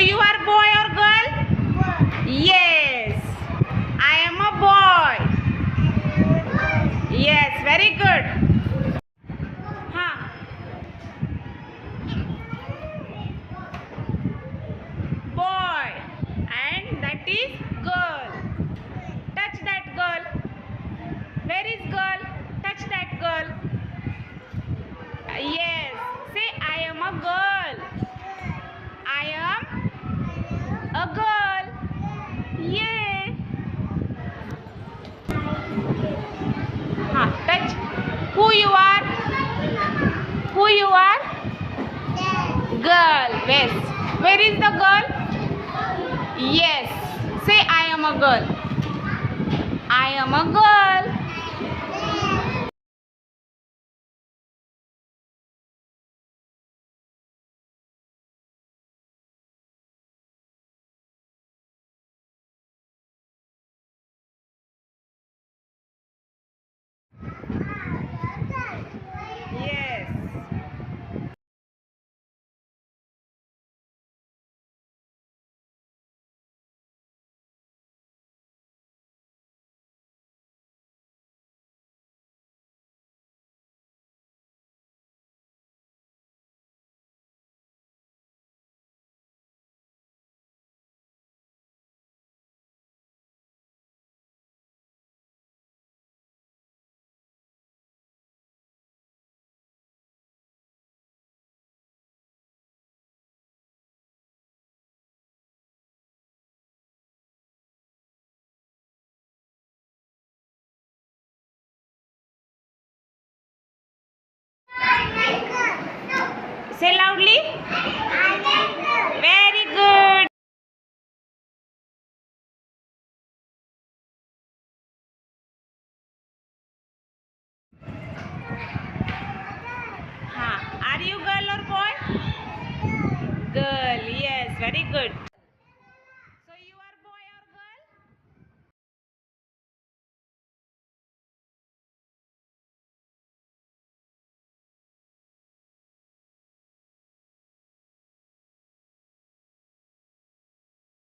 you are boy or girl? Yes, I am a boy. Yes, very good. Boy, and that is girl. Touch that girl. Where is girl? Touch that girl. Yes, say I am a girl. I am a girl. Yeah. Touch. Who you are? Who you are? Girl. Yes. Where is the girl? Yes. Say I am a girl. I am a girl. Yes. Say loudly. Very good. Are you girl or boy? Girl. Yes, very good.